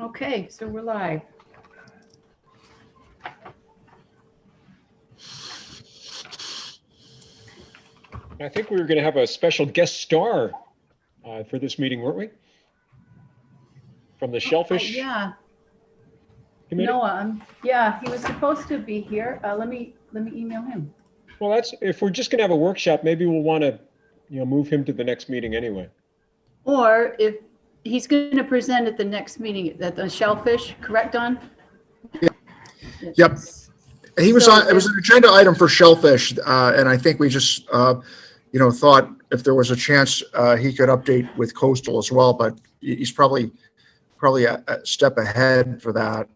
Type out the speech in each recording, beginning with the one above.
Okay, so we're live. I think we were going to have a special guest star for this meeting, weren't we? From the Shellfish Yeah, Committee? Noah, yeah, he was supposed to be here. Let me email him. Well, that's, if we're just going to have a workshop, maybe we'll want to, move him to the next meeting anyway. Or if he's going to present at the next meeting at the Shellfish, correct, Don? Yep. He was So on, it was an agenda item for Shellfish, and I think we just, thought if there was a chance, he could update with Coastal as well, but he's probably a step ahead for that,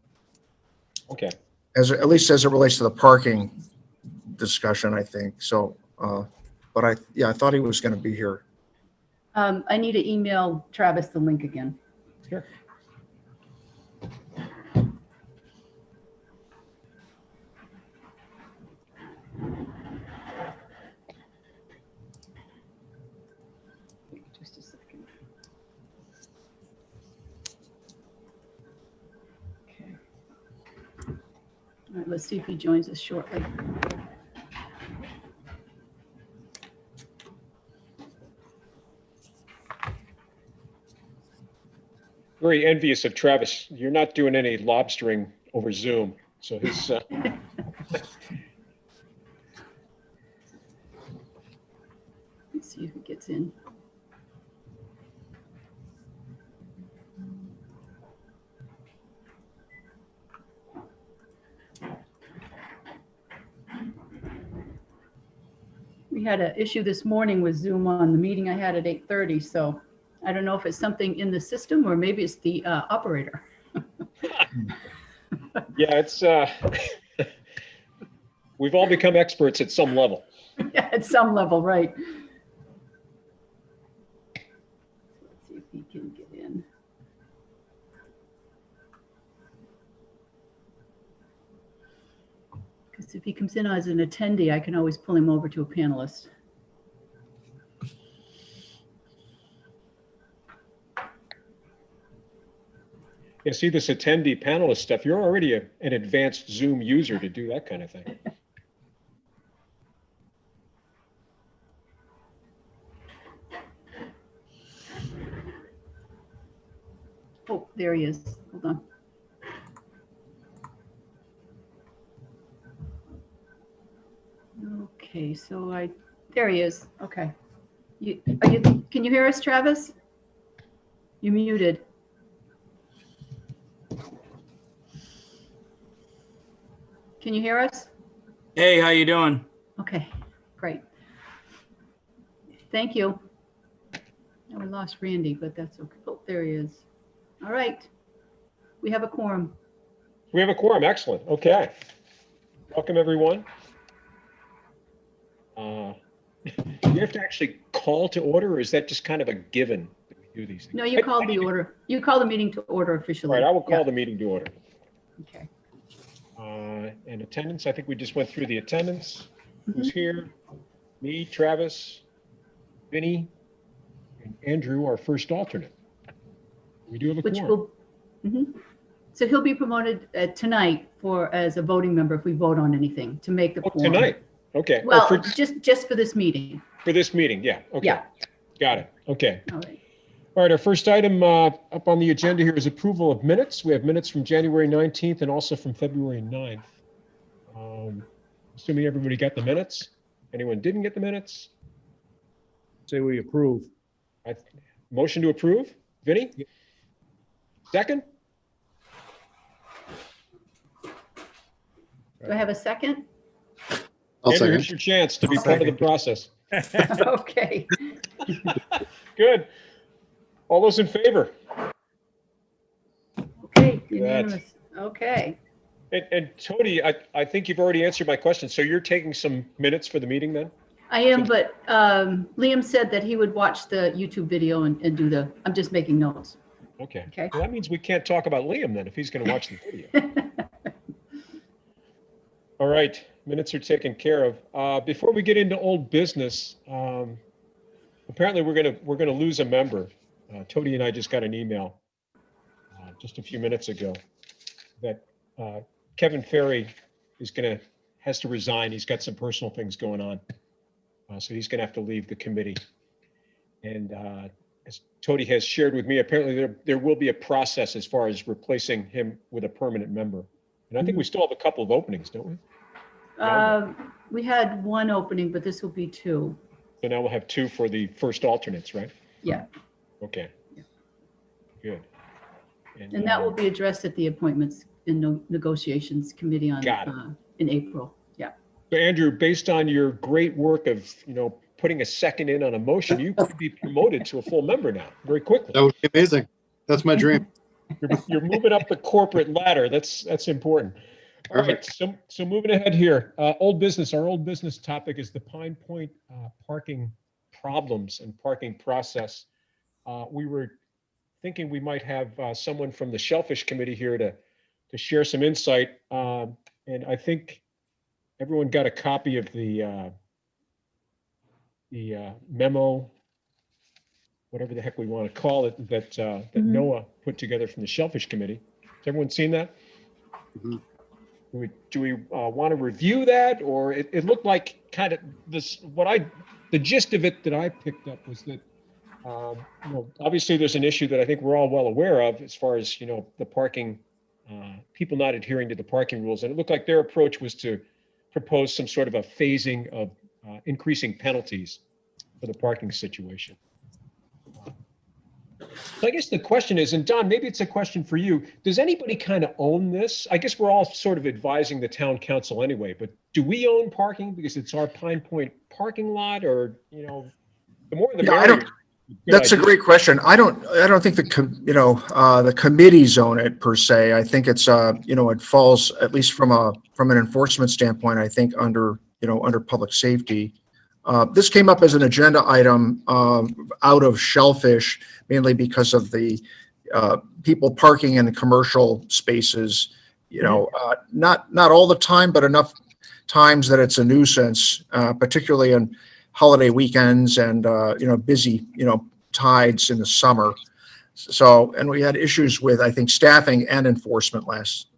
Okay. at least as it relates to the parking discussion, I think. So, but I thought he was going to be here. I need to email Travis the link again. Sure. Just a second. Okay. All right, let's see if he joins us shortly. Very envious of Travis. You're not doing any lobstering over Zoom. So his, Let's see if he gets in. We had an issue this morning with Zoom on the meeting I had at 8:30, so I don't know if it's something in the system or maybe it's the operator. yeah, it's, we've all become experts at some level. Yeah, at some level, right. Let's see if he can get in. Because if he comes in as an attendee, I can always pull him over to a panelist. Yeah, see this attendee panelist stuff. You're already an advanced Zoom user to do that kind of thing. Oh, there he is. Hold on. Okay, so there he is. Okay. Can you hear us, Travis? You muted. Can you hear us? Hey, how you doing? Okay, great. Thank you. Now we lost Randy, but that's okay. Oh, there he is. All right. We have a quorum. We have a quorum. Excellent. Okay. Welcome, everyone. You have to actually call to order, or is that just kind of a given that we do these things? No, you called the order. You called the meeting to order officially. All right, I will call Yeah. the meeting to order. Okay. And attendance, I think we just went through the attendance. Who's Mhm. here? Me, Travis, Vinny, and Andrew, our first alternate. We do have a Which quorum. will, Mhm. So he'll be promoted tonight as a voting member if we vote on anything to make the Oh, quorum. tonight? Okay. Oh, Well, for just for this meeting. this meeting, yeah. Okay. Yeah. Got it. Okay. All right. All right, our first item up on the agenda here is approval of minutes. We have minutes from January 19th and also from February 9th. Assuming everybody got the minutes? Anyone didn't get the minutes? Say we approve. Motion to approve? Vinny? Second? Do I have a second? Andrew, here's your chance to be part of the process. Okay. Good. All those in favor? Okay, unanimous. Okay. And Tony, I think you've already answered my question. So you're taking some minutes for the meeting then? I am, but Liam said that he would watch the YouTube video and do I'm just making notes. Okay. Okay. Well, that means we can't talk about Liam then if he's going to watch the video. All right, minutes are taken care of. Before we get into old business, apparently we're gonna lose a member. Tony and I just got an email just a few minutes ago that Kevin Ferry has to resign. He's got some personal things going on. So he's going to have to leave the committee. And as Tony has shared with me, apparently there will be a process as far as replacing him with a permanent member. And I think we still have a couple of openings, don't we? We had one opening, but this will be two. So now we'll have two for the first alternates, right? Yeah. Okay. Good. And that will be addressed at the appointments and negotiations committee in April. Yeah. So Andrew, based on your great work of, putting a second in on a motion, you could be promoted to a full member now very quickly. That would be amazing. That's my dream. You're moving up the corporate ladder. That's important. All right. So moving ahead here, old business. Our old business topic is the Pine Point parking problems and parking process. We were thinking we might have someone from the Shellfish Committee here to share some insight. And I think everyone got a copy of the memo, whatever the heck we want to call it, that Noah put together from the Shellfish Committee. Has everyone seen that? Mhm. Do we want to review that, or it looked like kind of this? The gist of it that I picked up was that obviously there's an issue that I think we're all well aware of as far as the parking, people not adhering to the parking rules, and it looked like their approach was to propose some sort of a phasing of increasing penalties for the parking situation. So I guess the question is, and Don, maybe it's a question for you, does anybody kind of own this? I guess we're all sort of advising the town council anyway, but do we own parking because it's our Pine Point parking lot, or, the more the merrier? That's a great question. I don't think the committees own it per se. I think it's it falls, at least from an enforcement standpoint, I think under public safety. This came up as an agenda item out of Shellfish, mainly because of the people parking in the commercial spaces. Not all the time, but enough times that it's a nuisance, particularly on holiday weekends and busy tides in the summer. So, and we had issues with, I think, staffing and enforcement last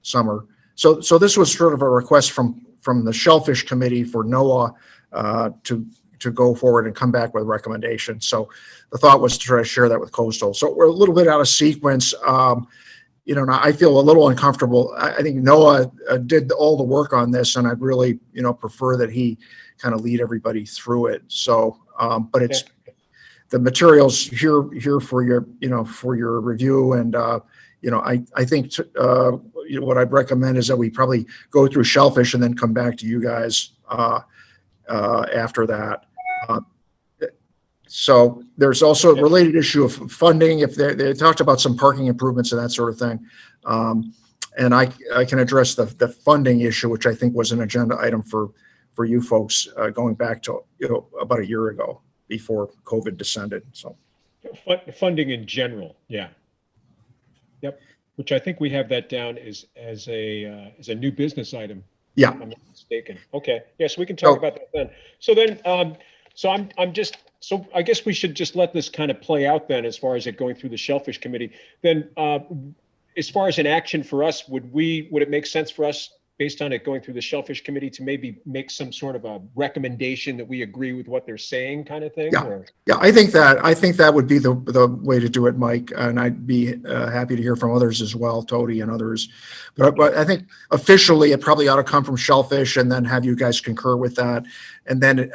summer. So this was sort of a request from the Shellfish Committee for NOAA to go forward and come back with recommendations. So the thought was to try to share that with Coastal. So we're a little bit out of sequence. I feel a little uncomfortable. I think NOAA did all the work on this, and I'd really, prefer that he kind of lead everybody through it. So, but it's the materials here for your review, and I think what I'd recommend is that we probably go through Shellfish and then come back to you guys after that. So there's also a related issue of funding. If they talked about some parking improvements and that sort of thing. And I can address the funding issue, which I think was an agenda item for you folks going back to about a year ago before COVID descended. So funding in general, yeah, yep. Which I think we have that down as a new business item. Yeah, if I'm not mistaken. Okay, yeah, so we can talk about that then. So I guess we should just let this kind of play out then, as far as it going through the Shellfish Committee. Then, as far as an action for us, would it make sense for us, based on it going through the Shellfish Committee, to maybe make some sort of a recommendation that we agree with what they're saying, kind of thing? Yeah, or? Yeah. I think that would be the way to do it, Mike. And I'd be happy to hear from others as well, Tody and others. But I think officially it probably ought to come from Shellfish, and then have you guys concur with that. And then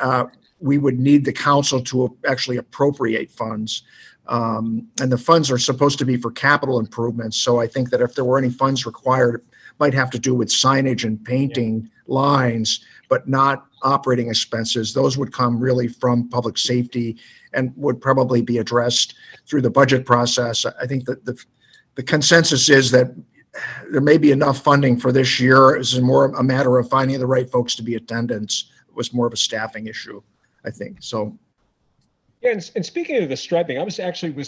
we would need the council to actually appropriate funds. And the funds are supposed to be for capital improvements. So I think that if there were any funds required, it might have to do with signage and painting lines, but not operating expenses. Those would come really from public safety and would probably be addressed through the budget process. I think that the consensus is that there may be enough funding for this year. It's more a matter of finding the right folks to be attendants. It was more of a staffing issue, I think. So. Yeah, and speaking of the striping, I was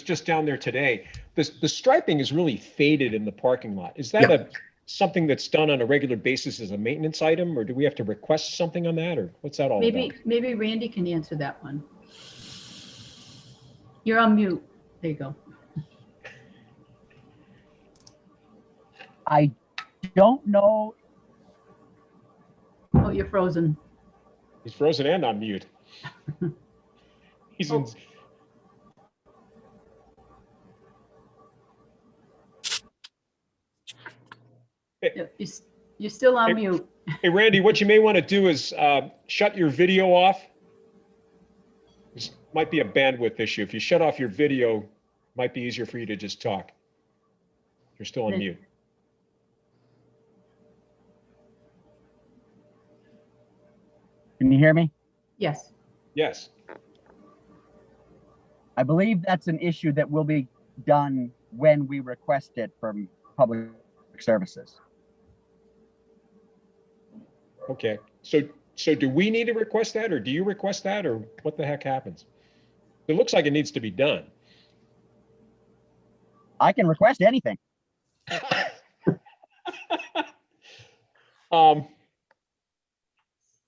just down there today. The striping is really faded in the parking lot. Is that something that's done on a regular basis as a maintenance item, or do we have to request something on that, or what's that all about? Maybe Randy can answer that one. You're on mute. There you go. I don't know. Oh, you're frozen. He's frozen and on mute. He's in, You're still on Hey. mute. hey, Randy, what you may want to do is shut your video off. This might be a bandwidth issue. If you shut off your video, it might be easier for you to just talk. You're still on Then- mute. Can you hear me? Yes. Yes. I believe that's an issue that will be done when we request it from public services. Okay. So do we need to request that, or do you request that, or what the heck happens? It looks like it needs to be done. I can request anything. Um,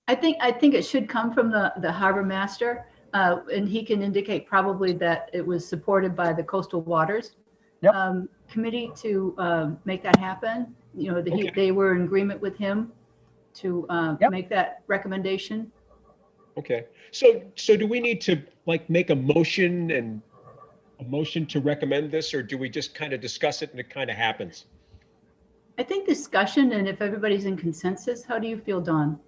I think it should come from the harbor master, and he can indicate probably that it was supported by the Coastal Waters Yep. Committee to make that happen. You know, Okay. they were in agreement with him to Yep. make that recommendation. okay. So do we need to like make a motion to recommend this, or do we just kind of discuss it and it kind of happens? I think discussion, and if everybody's in consensus, how do you feel, Don?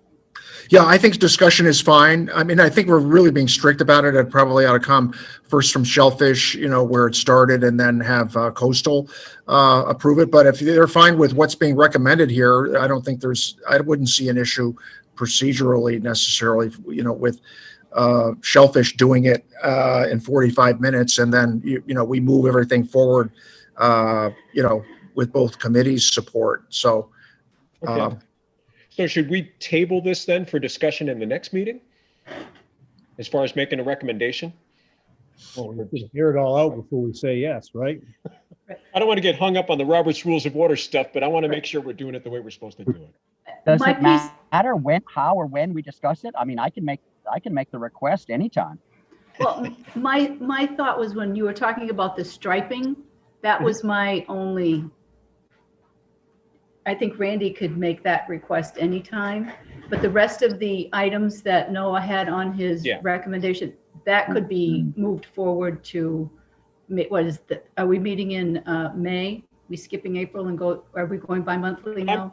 Yeah, I think discussion is fine. I mean, I think we're really being strict about it. It probably ought to come first from Shellfish, where it started, and then have Coastal approve it. But if they're fine with what's being recommended here, I don't think I wouldn't see an issue procedurally necessarily, with Shellfish doing it in 45 minutes, and then, we move everything forward, with both committees' support. So, Okay. So should we table this then for discussion in the next meeting? As far as making a recommendation? Well, we just hear it all out before we say yes, right? I don't want to get hung up on the Robert's Rules of Order stuff, but I want to make sure we're doing it the way we're supposed to do it. Does My it piece- matter how or when we discuss it? I mean, I can make the request anytime. Well, my thought was when you were talking about the striping, that was my only, I think Randy could make that request anytime, but the rest of the items that Noah had on his Yeah. recommendation, that could be moved forward to, are we meeting in May? We skipping April and are we going bi-monthly now?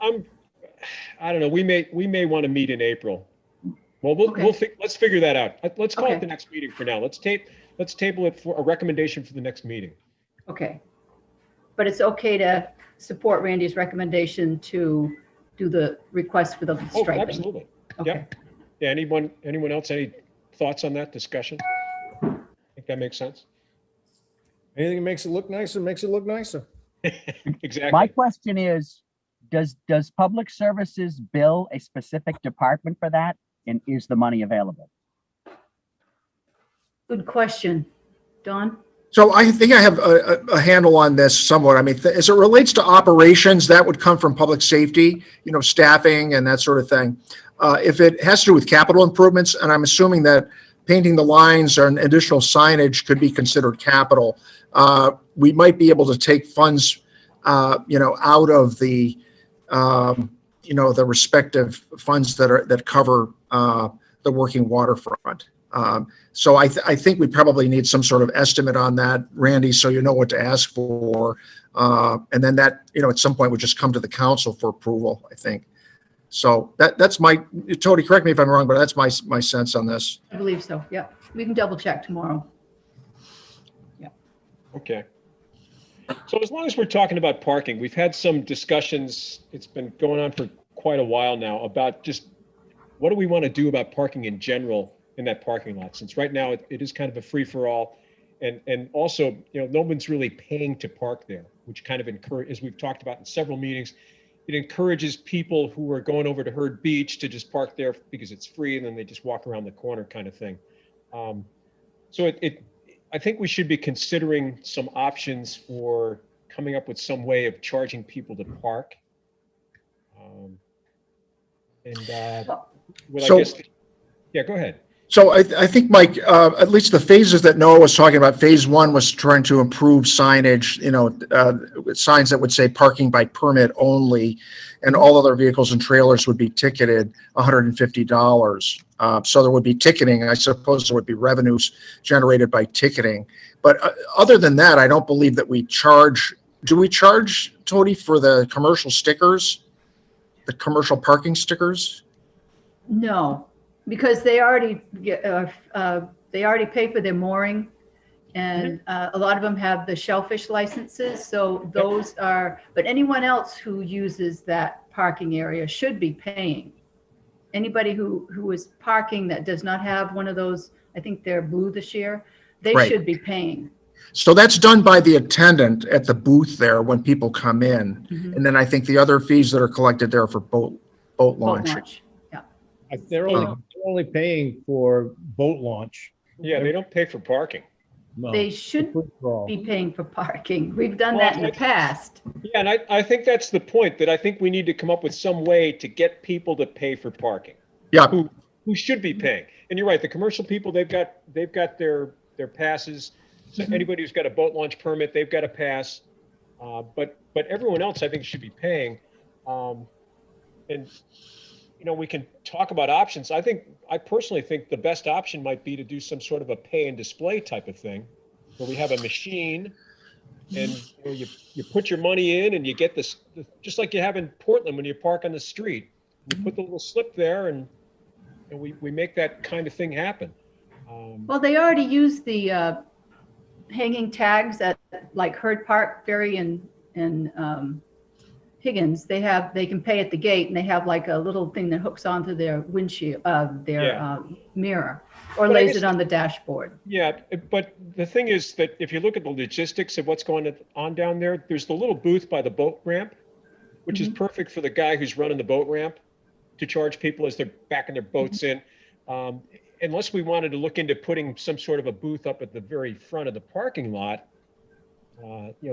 I don't know. We may want to meet in April. Well, Okay. let's figure that out. Let's call Okay. it the next meeting for now. Let's table it for a recommendation for the next meeting. Okay. But it's okay to support Randy's recommendation to do the request for the Oh, striping? absolutely. Okay. Yeah. Anyone else, any thoughts on that discussion? Think that makes sense? Anything that makes it look nicer, makes it look nicer. Exactly. My question is, does public services bill a specific department for that? And is the money available? Good question. Don? So I think I have a handle on this somewhat. I mean, as it relates to operations, that would come from public safety, staffing and that sort of thing. If it has to do with capital improvements, and I'm assuming that painting the lines or additional signage could be considered capital, we might be able to take funds, out of the, the respective funds that cover the working waterfront. So I think we probably need some sort of estimate on that, Randy, so you know what to ask for. And then that, at some point would just come to the council for approval, I think. So that's Tony, correct me if I'm wrong, but that's my sense on this. I believe so. Yeah. We can double check tomorrow. Okay. So as long as we're talking about parking, we've had some discussions, it's been going on for quite a while now, about just what do we want to do about parking in general in that parking lot, since right now it is kind of a free-for-all. And also, no one's really paying to park there, which kind of as we've talked about in several meetings, it encourages people who are going over to Hurd Beach to just park there because it's free, and then they just walk around the corner kind of thing. So I think we should be considering some options for coming up with some way of charging people to park. So- Yeah, go ahead. So I think, Mike, at least the phases that Noah was talking about, phase one was trying to improve signage, signs that would say parking by permit only, and all other vehicles and trailers would be ticketed $150. So there would be ticketing. I suppose there would be revenues generated by ticketing. But other than that, I don't believe that we charge. Do we charge, Tony, for the commercial stickers, the commercial parking stickers? No, because they already pay for their mooring, and a lot of them have the shellfish licenses. So those are, but anyone else who uses that parking area should be paying. Anybody who is parking that does not have one of those, I think they're blue this year, they Right. should be paying. So that's done by the attendant at the booth there when people come in. Mhm. And then I think the other fees that are collected there are for boat Boat launch. launch. They're only paying for boat launch. Yeah, they don't pay for parking. No. They should Free for all. be paying for parking. We've done that in the past. Yeah, and I think that's the point, that I think we need to come up with some way to get people to pay for parking. Yeah. Who should be paying. And you're right, the commercial people, they've got their passes. So anybody who's got a boat launch permit, they've got a pass. But everyone else, I think, should be paying. And we can talk about options. I personally think the best option might be to do some sort of a pay and display type of thing, where we have a machine and you put your money in and you get this, just like you have in Portland when you park on the street. You put the little slip there and we make that kind of thing happen. Well, they already use the hanging tags at like Herd Park Ferry and Higgins. They can pay at the gate, and they have like a little thing that hooks onto their windshield, mirror, or But I lays guess- it on the dashboard. Yeah, but the thing is that if you look at the logistics of what's going on down there, there's the little booth by the boat ramp, which is perfect for the guy who's running the boat ramp to charge people as they're backing their boats in. Unless we wanted to look into putting some sort of a booth up at the very front of the parking lot,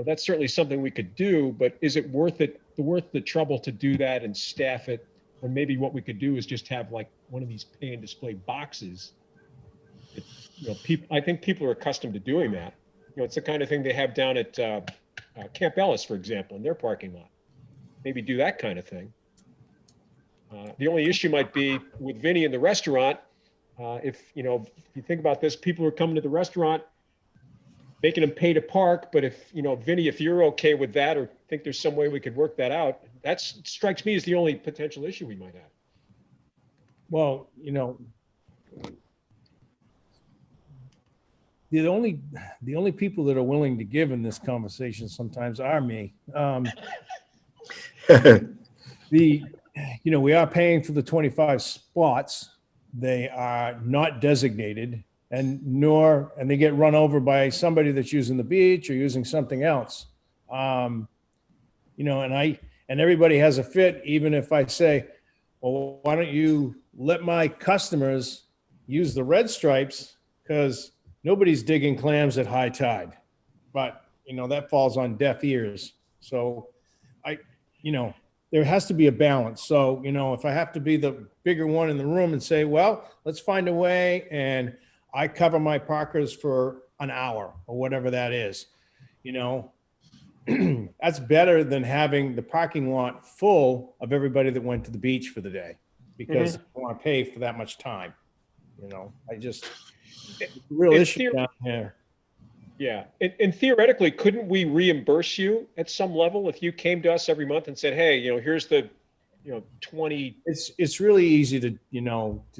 that's certainly something we could do, but is it worth the trouble to do that and staff it? Or maybe what we could do is just have like one of these pay and display boxes. I think people are accustomed to doing that. It's the kind of thing they have down at Camp Ellis, for example, in their parking lot. Maybe do that kind of thing. The only issue might be with Vinny in the restaurant. If you think about this, people are coming to the restaurant, making them pay to park. But if, Vinny, if you're okay with that or think there's some way we could work that out, that strikes me as the only potential issue we might have. Well, the only people that are willing to give in this conversation sometimes are me. We are paying for the 25 spots. They are not designated, and they get run over by somebody that's using the beach or using something else. And everybody has a fit, even if I say, well, why don't you let my customers use the red stripes, because nobody's digging clams at high tide. But, that falls on deaf ears. So there has to be a balance. So, if I have to be the bigger one in the room and say, well, let's find a way, and I cover my parkers for an hour or whatever that is, that's better than having the parking lot full of everybody that went to the beach for the day, because I don't want to pay for that much time. It's a real issue down here. Yeah. And theoretically, couldn't we reimburse you at some level if you came to us every month and said, hey, here's the, 20. It's really easy to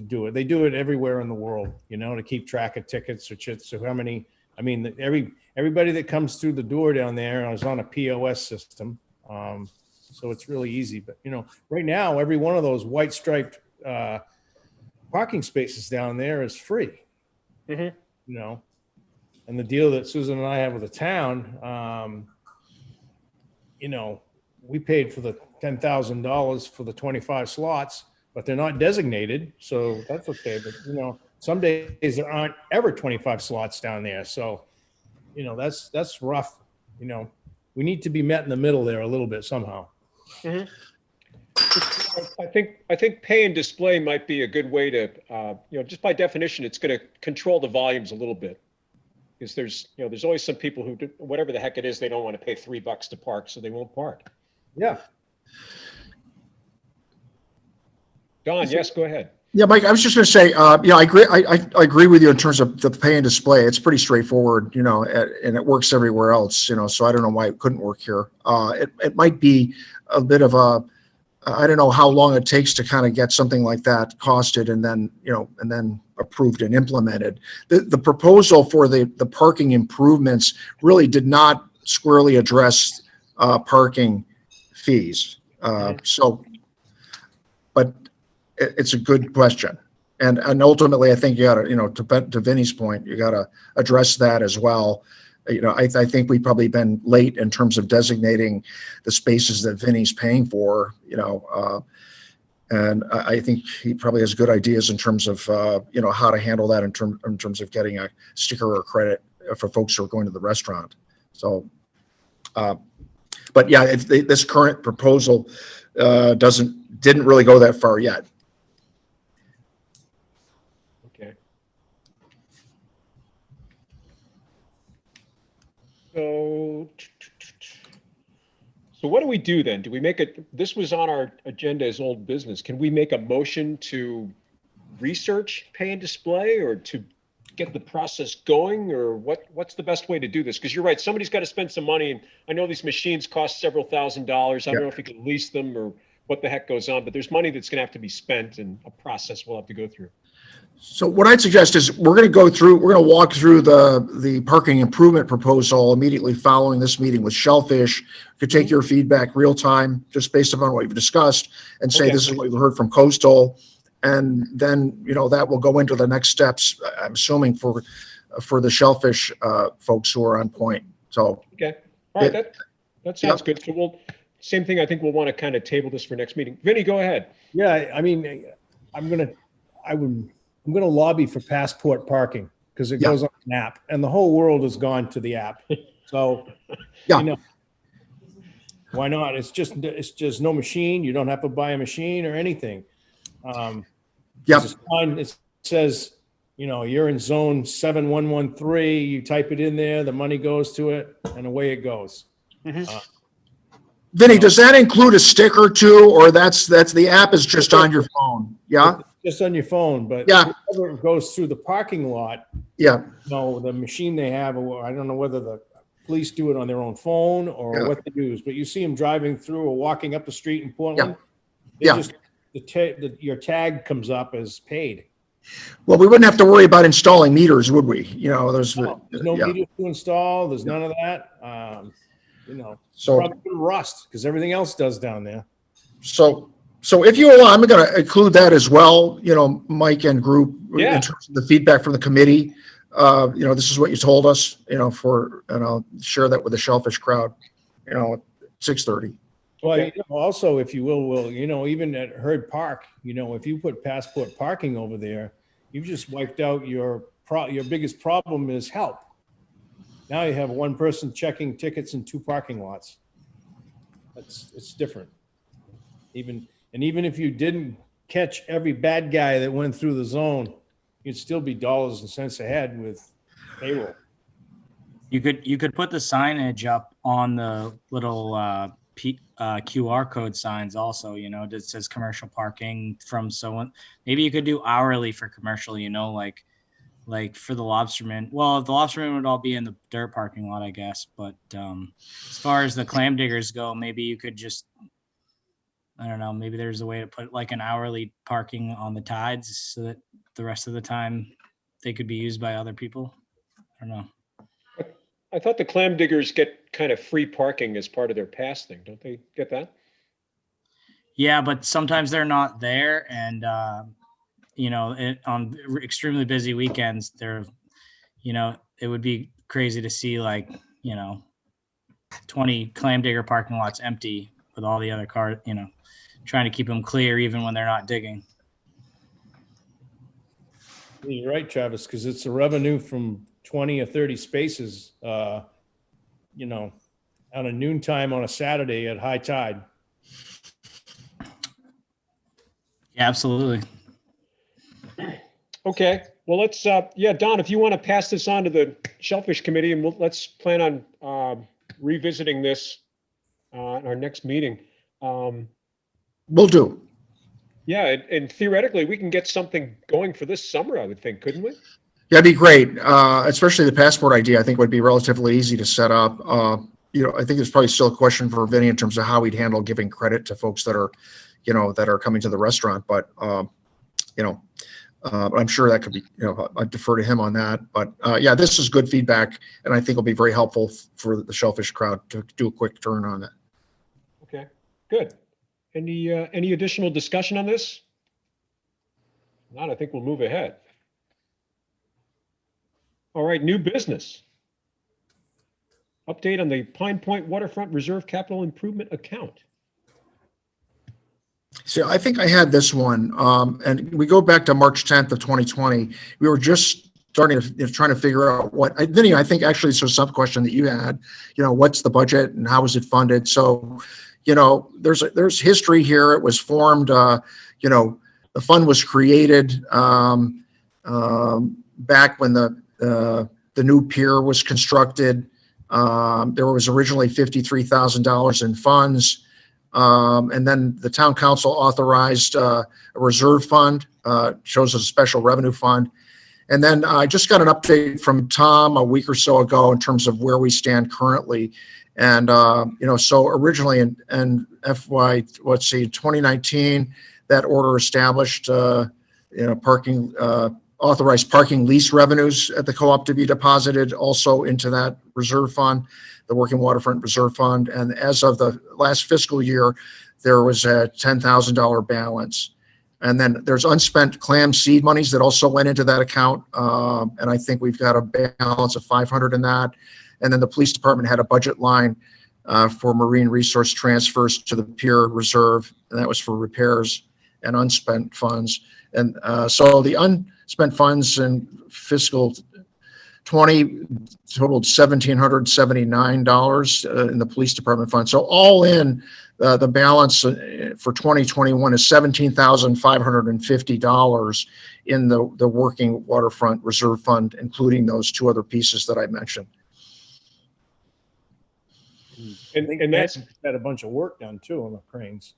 do it. They do it everywhere in the world, to keep track of tickets or chits. So how many, everybody that comes through the door down there is on a POS system. So it's really easy, but right now, every one of those white striped parking spaces down there is free, and the deal that Susan and I have with the town, we paid for the $10,000 for the 25 slots, but they're not designated. So that's okay. But, some days there aren't ever 25 slots down there. So, that's rough. We need to be met in the middle there a little bit somehow. Mm-hmm. I think pay and display might be a good way to, just by definition, it's going to control the volumes a little bit. Because there's always some people who do, whatever the heck it is, they don't want to pay $3 to park, so they won't park. Yeah. Don, yes, go ahead. Yeah, Mike, I was just going to say, I agree. I agree with you in terms of the pay and display. It's pretty straightforward, and it works everywhere else, so I don't know why it couldn't work here. It might be a bit of I don't know how long it takes to kind of get something like that costed and then approved and implemented. The proposal for the parking improvements really did not squarely address parking fees. But it's a good question. And ultimately, I think you got to, to Vinny's point, you got to address that as well. I think we've probably been late in terms of designating the spaces that Vinny's paying for, and I think he probably has good ideas in terms of, how to handle that in terms of getting a sticker or credit for folks who are going to the restaurant. So, but yeah, this current proposal didn't really go that far yet. Okay. So what do we do then? Do we make it? This was on our agenda as old business. Can we make a motion to research pay and display, or to get the process going, or what's the best way to do this? Because you're right, somebody's got to spend some money, and I know these machines cost several $1,000s. I don't know if you can lease them or what the heck goes on, but there's money that's going to have to be spent and a process we'll have to go through. So what I'd suggest is we're going to walk through the parking improvement proposal immediately following this meeting with Shellfish. We could take your feedback real time, just based upon what you've discussed, and say, this is what we've heard from Coastal. And then, that will go into the next steps, I'm assuming for the Shellfish folks who are on point. So. Okay. All right. That sounds good. So same thing. I think we'll want to kind of table this for next meeting. Vinny, go ahead. Yeah. I mean, I'm going to lobby for passport parking because it goes on an app, and the whole world has gone to the app. So, why not? It's just no machine. You don't have to buy a machine or anything. It says, you're in zone 7113. You type it in there, the money goes to it, and away it goes. Vinny, does that include a sticker too, or that's the app is just on your phone? Yeah. Just on your phone, but whenever it goes through the parking lot, the machine they have, or I don't know whether the police do it on their own phone or what they do, but you see them driving through or walking up the street in Portland. Your tag comes up as paid. Well, we wouldn't have to worry about installing meters, would we? There's no meters to install. There's none of that. So probably rust because everything else does down there. So if you allow, I'm going to include that as well, Mike and group, in terms of the feedback from the committee. This is what you told us, and I'll share that with the Shellfish crowd, at 6:30. Well, also, if you will, even at Herd Park, if you put passport parking over there, you've just wiped out your biggest problem is help. Now you have one person checking tickets in two parking lots. It's different. Even if you didn't catch every bad guy that went through the zone, you'd still be dollars and cents ahead with payroll. You could put the signage up on the little QR code signs also, that says commercial parking from someone. Maybe you could do hourly for commercial, like for the Lobsterman. Well, the Lobsterman would all be in the dirt parking lot, I guess. But as far as the clam diggers go, maybe you could just, I don't know, maybe there's a way to put like an hourly parking on the tides so that the rest of the time they could be used by other people. I don't know. I thought the clam diggers get kind of free parking as part of their pass thing. Don't they get that? Yeah, but sometimes they're not there. And, on extremely busy weekends, it would be crazy to see 20 clam digger parking lots empty with all the other cars, trying to keep them clear even when they're not digging. You're right, Travis, because it's a revenue from 20 or 30 spaces, on a noontime on a Saturday at high tide. Yeah, absolutely. Okay, well, let's, yeah, Don, if you want to pass this on to the Shellfish Committee, and let's plan on revisiting this in our next meeting. Will do. Yeah, and theoretically, we can get something going for this summer, I would think, couldn't we? That'd be great, especially the passport ID, I think would be relatively easy to set up. I think there's probably still a question for Vinny in terms of how we'd handle giving credit to folks that are, that are coming to the restaurant, but, I'm sure that could be, I'd defer to him on that. But yeah, this is good feedback, and I think will be very helpful for the Shellfish crowd to do a quick turn on it. Okay, good. Any additional discussion on this? Not, I think we'll move ahead. All right, new business. Update on the Pine Point Waterfront Reserve Capital Improvement Account. So I think I had this one, and we go back to March 10th of 2020. We were just starting to trying to figure out Vinny, I think actually this was some question that you had, what's the budget and how is it funded? So, there's history here. It was formed, the fund was created back when the new pier was constructed. There was originally $53,000 in funds. And then the town council authorized a reserve fund, shows as a special revenue fund. And then I just got an update from Tom a week or so ago in terms of where we stand currently. And, so originally in FY, 2019, that order established, parking, authorized parking lease revenues at the co-op to be deposited also into that reserve fund, the Working Waterfront Reserve Fund. And as of the last fiscal year, there was a $10,000 balance. And then there's unspent clam seed monies that also went into that account. And I think we've got a balance of 500 in that. And then the police department had a budget line for marine resource transfers to the pier reserve. And that was for repairs and unspent funds. And so the unspent funds in fiscal 20 totaled $1,779 in the police department fund. So all in, the balance for 2021 is $17,550 in the Working Waterfront Reserve Fund, including those two other pieces that I mentioned. And that's had a bunch of work done too on the cranes.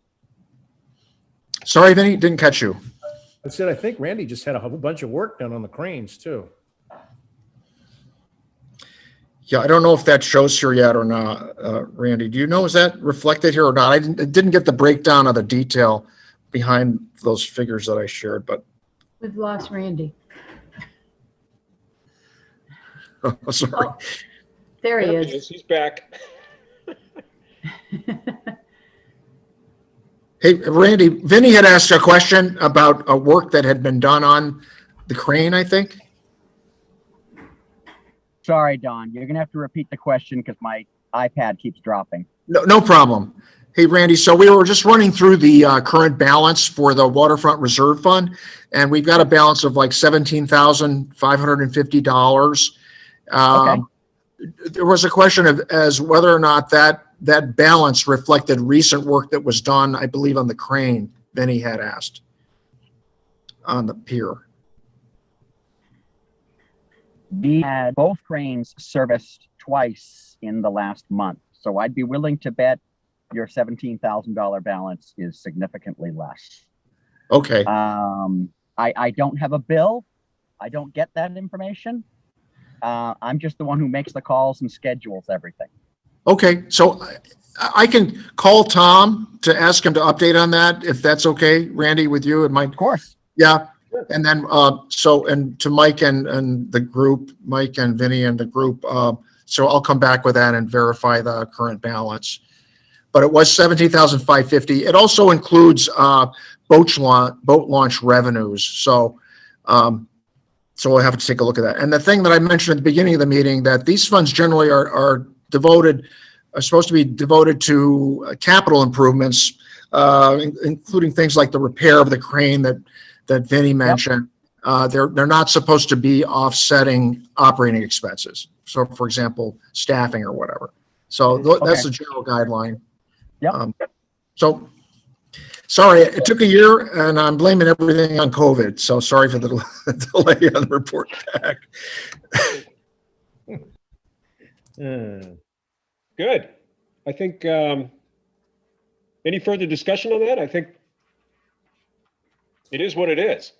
Sorry, Vinny, didn't catch you. I said, I think Randy just had a whole bunch of work done on the cranes too. Yeah, I don't know if that shows here yet or not, Randy. Do you know, is that reflected here or not? I didn't get the breakdown of the detail behind those figures that I shared, but We've lost Randy. sorry. Oh, there he is. He's back. Hey, Randy, Vinny had asked a question about a work that had been done on the crane, I think. Sorry, Don, you're gonna have to repeat the question because my iPad keeps dropping. No problem. Hey, Randy, so we were just running through the current balance for the Waterfront Reserve Fund, and we've got a balance of like $17,550. Okay. There was a question of as whether or not that balance reflected recent work that was done, I believe, on the crane, Vinny had asked, on the pier. We had both cranes serviced twice in the last month, so I'd be willing to bet your $17,000 balance is significantly less. Okay. I don't have a bill. I don't get that information. I'm just the one who makes the calls and schedules everything. Okay, so I can call Tom to ask him to update on that, if that's okay, Randy, with you and Mike. Of course. Yeah, and then and to Mike and the group, Mike and Vinny and the group. So I'll come back with that and verify the current balance. But it was $17,550. It also includes boat launch revenues. So so we'll have to take a look at that. And the thing that I mentioned at the beginning of the meeting, that these funds generally are supposed to be devoted to capital improvements, including things like the repair of the crane that Vinny mentioned. Yep. They're not supposed to be offsetting operating expenses. So, for example, staffing or whatever. So that's the general guideline. Yep. So Sorry, it took a year and I'm blaming everything on COVID. So sorry for the delay on the report back. Good. I think, any further discussion on that? I think it is what it is.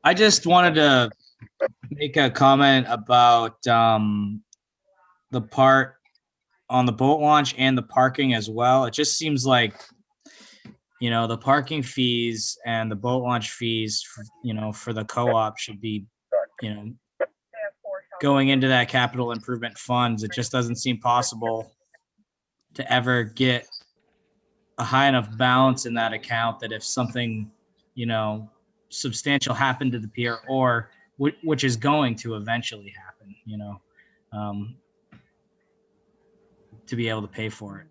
I just wanted to make a comment about the part on the boat launch and the parking as well. It just seems like, you know, the parking fees and the boat launch fees, for, you know, for the co-op should be, you know, going into that capital improvement funds. It just doesn't seem possible to ever get a high enough balance in that account that if something, you know, substantial happened to the pier, or which is going to eventually happen, you know, to be able to pay for it,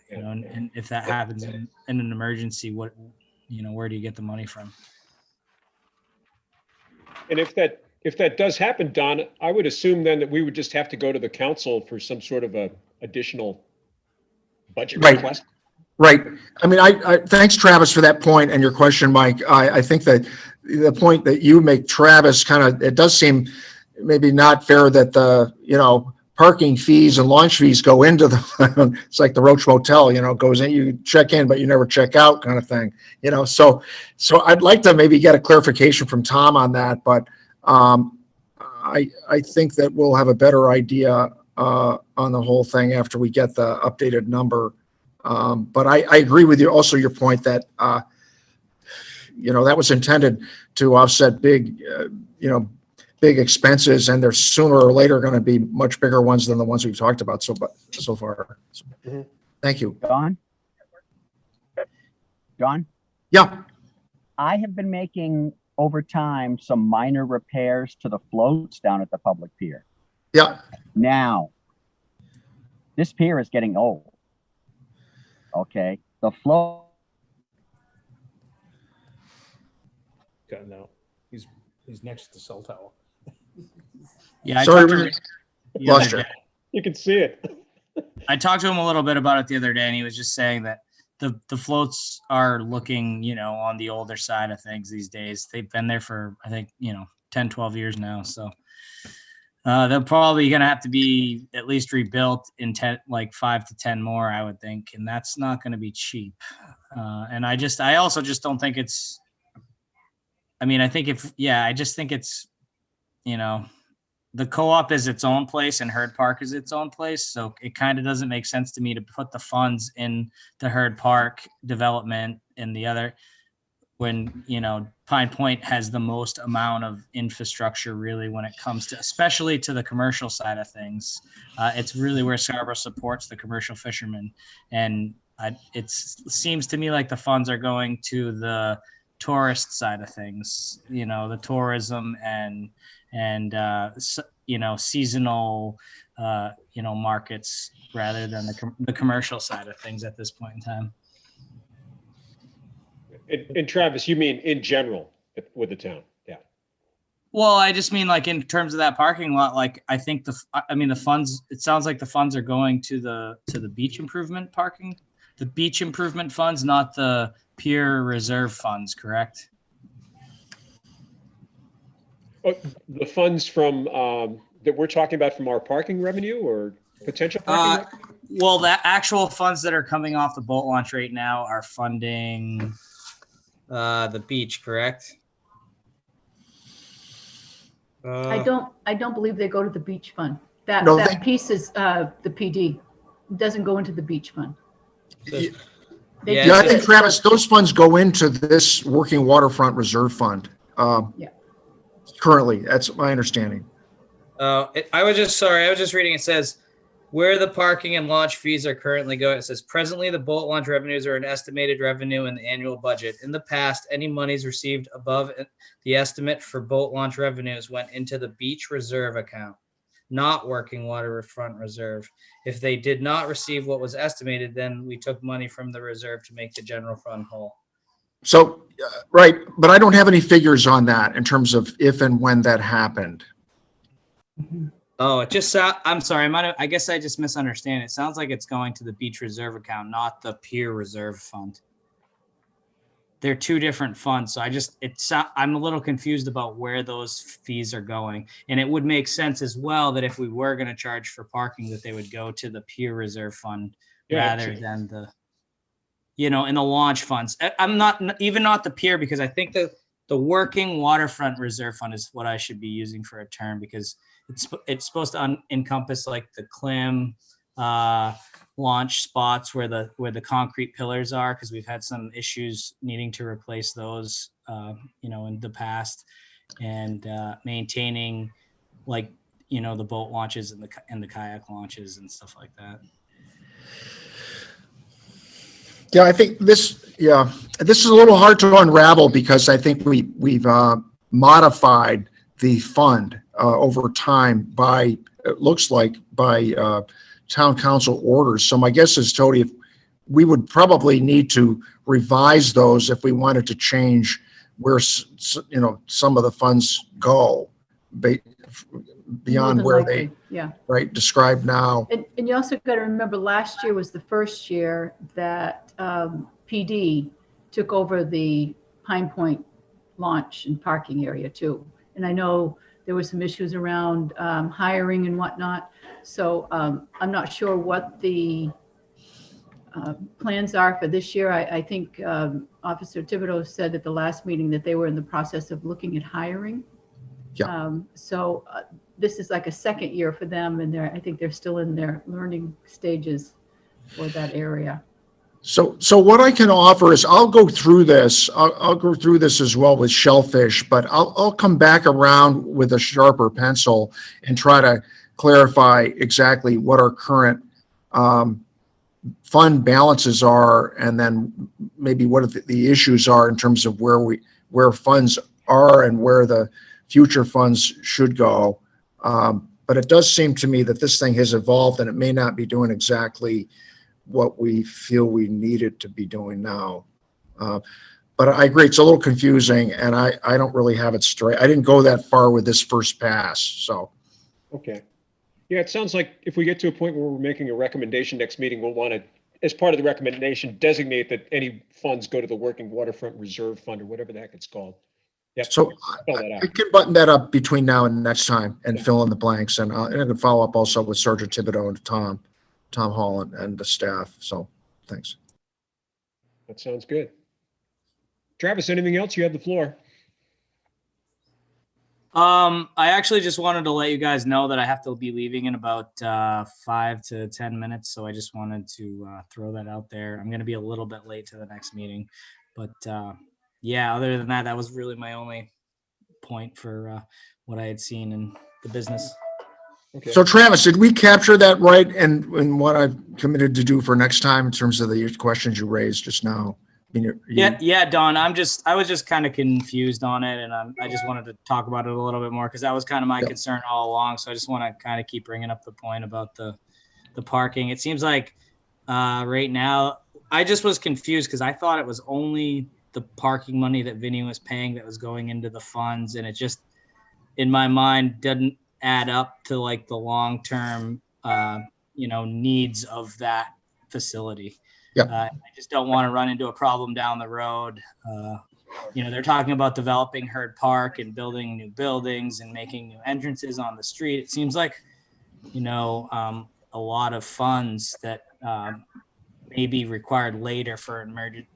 you know, and if that happens in an emergency, what, you know, where do you get the money from? And if that does happen, Don, I would assume then that we would just have to go to the council for some sort of a additional budget Right. request. Right. I mean, I thanks, Travis, for that point and your question, Mike. I think that the point that you make, Travis, kind of, it does seem maybe not fair that the, you know, parking fees and launch fees go into the, it's like the Roach Motel, you know, goes in, you check in, but you never check out kind of thing, you know, so I'd like to maybe get a clarification from Tom on that, but I think that we'll have a better idea on the whole thing after we get the updated number. But I agree with you. Also, your point that, you know, that was intended to offset big, you know, big expenses, and they're sooner or later going to be much bigger ones than the ones we've talked about so far. Mm-hmm. Thank you. John, Yeah. I have been making over time some minor repairs to the floats down at the public pier. Yeah. Now, this pier is getting old. Okay, the float. Cutting out. He's next to the cell tower. Yeah, Sorry, talked to we him the other lost you. day. You can see it. I talked to him a little bit about it the other day, and he was just saying that the floats are looking, you know, on the older side of things these days. They've been there for, I think, you know, 10, 12 years now. So they're probably going to have to be at least rebuilt in 5 to 10 more, I would think. And that's not going to be cheap. And I also just don't think it's, I mean, I just think it's, you know, the co-op is its own place and Herd Park is its own place. So it kind of doesn't make sense to me to put the funds in the Herd Park development and the other, when, you know, Pine Point has the most amount of infrastructure really when it comes to, especially to the commercial side of things. It's really where Scarborough supports the commercial fishermen. And it seems to me like the funds are going to the tourist side of things, you know, the tourism and you know, seasonal, you know, markets rather than the commercial side of things at this point in time. And Travis, you mean in general with the town? Yeah. Well, I just mean like in terms of that parking lot, like I think the funds, it sounds like the funds are going to the beach improvement parking, the beach improvement funds, not the pier reserve funds, correct? Oh, the funds from that we're talking about from our parking revenue or potential parking revenue? Well, the actual funds that are coming off the boat launch right now are funding the beach, correct? I don't believe they go to the beach fund. No, That piece is the PD. It doesn't go into the beach fund. Yeah, Yeah, I think, Travis, those funds go into this working waterfront reserve fund. Yeah. Currently, that's my understanding. I was just reading. It says where the parking and launch fees are currently going. It says presently the boat launch revenues are an estimated revenue in the annual budget. In the past, any monies received above the estimate for boat launch revenues went into the beach reserve account, not working waterfront reserve. If they did not receive what was estimated, then we took money from the reserve to make the general fund whole. So, right, but I don't have any figures on that in terms of if and when that happened. Oh, it just I'm sorry. I guess I just misunderstand. It sounds like it's going to the beach reserve account, not the pier reserve fund. They're two different funds. So I'm a little confused about where those fees are going. And it would make sense as well that if we were going to charge for parking, that they would go to the pier reserve fund rather than the, in the launch funds. I'm not the pier, because I think the working waterfront reserve fund is what I should be using for a term, because it's supposed to encompass like the clam launch spots where the concrete pillars are, because we've had some issues needing to replace those in the past, and maintaining like the boat launches and the kayak launches and stuff like that. Yeah, I think this is a little hard to unravel, because I think we've modified the fund over time by, it looks like, by town council orders. So my guess is, Tony, if we would probably need to revise those if we wanted to change where some of the funds go beyond where likely, they described now. And you also got to remember, last year was the first year that PD took over the Pine Point launch and parking area too. And I know there were some issues around hiring and whatnot. So I'm not sure what the plans are for this year. I think Officer Thibodeau said at the last meeting that they were in the process of looking at hiring. Yeah. So this is like a second year for them, and I think they're still in their learning stages for that area. So what I can offer is I'll go through this. I'll go through this as well with Shellfish, but I'll come back around with a sharper pencil and try to clarify exactly what our current fund balances are, and then maybe what the issues are in terms of where funds are and where the future funds should go. But it does seem to me that this thing has evolved, and it may not be doing exactly what we feel we needed to be doing now. But I agree, it's a little confusing, and I don't really have it straight. I didn't go that far with this first pass, so. Okay. Yeah, it sounds like if we get to a point where we're making a recommendation next meeting, we'll want to, as part of the recommendation, designate that any funds go to the Working Waterfront Reserve Fund, or whatever the heck it's called. Yep. So Spell that out. I can button that up between now and next time and fill in the blanks, and I can follow up also with Sergeant Thibodeau and Tom Holland and the staff. So thanks. That sounds good. Travis, anything else? You have the floor. I actually just wanted to let you guys know that I have to be leaving in about 5 to 10 minutes. So I just wanted to throw that out there. I'm going to be a little bit late to the next meeting, but yeah, other than that, that was really my only point for what I had seen in the business. Okay. So Travis, did we capture that right? And what I've committed to do for next time in terms of the questions you raised just now? I mean, Yeah, Don, I was just kind of confused on it, and I just wanted to talk about it a little bit more, because that was kind of my concern all along. So I just want to kind of keep bringing up the point about the parking. It seems like right now, I just was confused because I thought it was only the parking money that Vinny was paying that was going into the funds, and it just, in my mind, didn't add up to like the long-term needs of that facility. I just don't want to run into a problem down the road. They're talking about developing Herd Park and building new buildings and making new entrances on the street. It seems like a lot of funds that may be required later for emergent,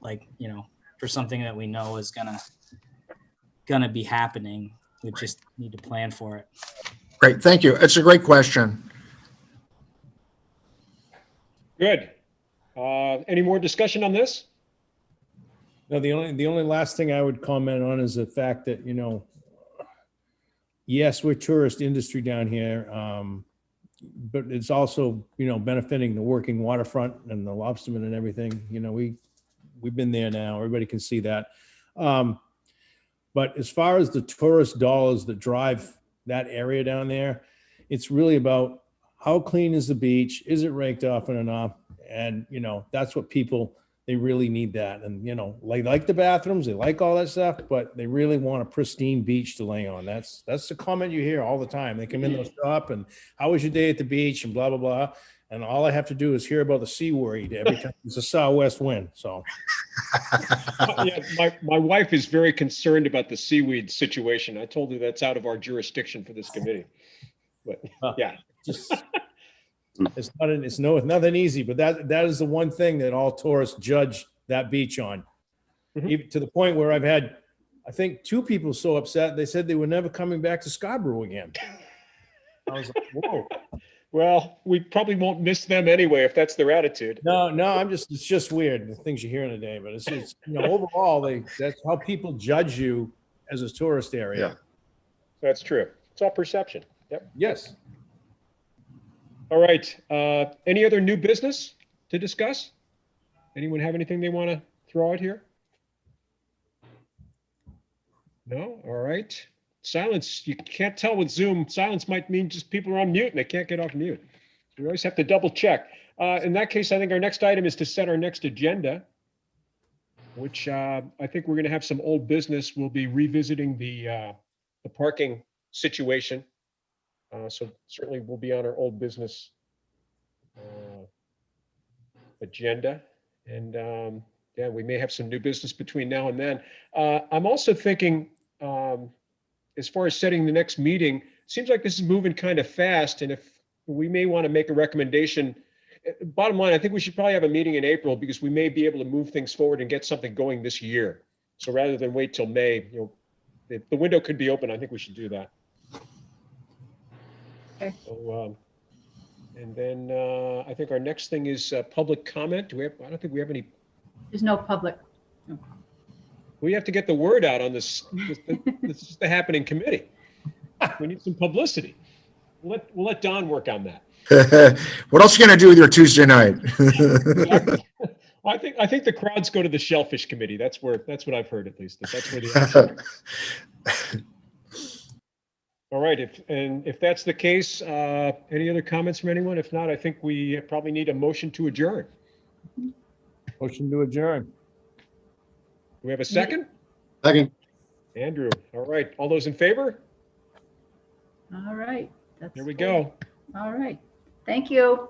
for something that we know is gonna be happening. We just need to plan for it. Great, thank you. It's a great question. Good. Any more discussion on this? No, the only last thing I would comment on is the fact that, yes, we're tourist industry down here, but it's also, benefiting the working waterfront and the lobstermen and everything. We've been there now. Everybody can see that. But as far as the tourist dollars that drive that area down there, it's really about how clean is the beach? Is it raked often enough? And, that's what people, they really need that. And, you know, like the bathrooms, they like all that stuff, but they really want a pristine beach to lay on. That's the comment you hear all the time. They come in, they'll shop and how was your day at the beach and blah, blah, blah. And all I have to do is hear about the C word every time it's a southwest wind. So Yeah, my wife is very concerned about the seaweed situation. I told her that's out of our jurisdiction for this committee. But yeah, just it's nothing easy, but that is the one thing that all tourists judge that beach on. Mhm. Even to the point where I've had, I think, 2 people so upset they said they were never coming back to Scarborough again. I was like, whoa. well, we probably won't miss them anyway if that's their attitude. No, it's just weird, the things you hear in a day, but it's you know, overall, that's how people judge you as a tourist area. Yeah. That's true. It's all perception. Yep. Yes. All right. Any other new business to discuss? Anyone have anything they want to throw out here? No? All right. Silence. You can't tell with Zoom. Silence might mean just people are on mute and they can't get off mute. We always have to double check. In that case, I think our next item is to set our next agenda, which I think we're going to have some old business. We'll be revisiting the parking situation. So certainly we'll be on our old business agenda. And yeah, we may have some new business between now and then. I'm also thinking, as far as setting the next meeting, it seems like this is moving kind of fast. And if we may want to make a recommendation, bottom line, I think we should probably have a meeting in April because we may be able to move things forward and get something going this year. So rather than wait till May, you know, the window could be open. I think we should do that. Okay. So, and then I think our next thing is public comment. Do we have? I don't think we have any. There's no public. We have to get the word out on this. This is the happening committee. We need some publicity. We'll let Don work on that. What else are you going to do with your Tuesday night? Well, I think the crowds go to the Shellfish Committee. That's what I've heard, at least. That's where the action. All right. If that's the case, any other comments from anyone? If not, I think we probably need a motion to adjourn. Motion to adjourn. Do we have a second? Second. Andrew. All right. All those in favor? All right. There we go. All right. Thank you.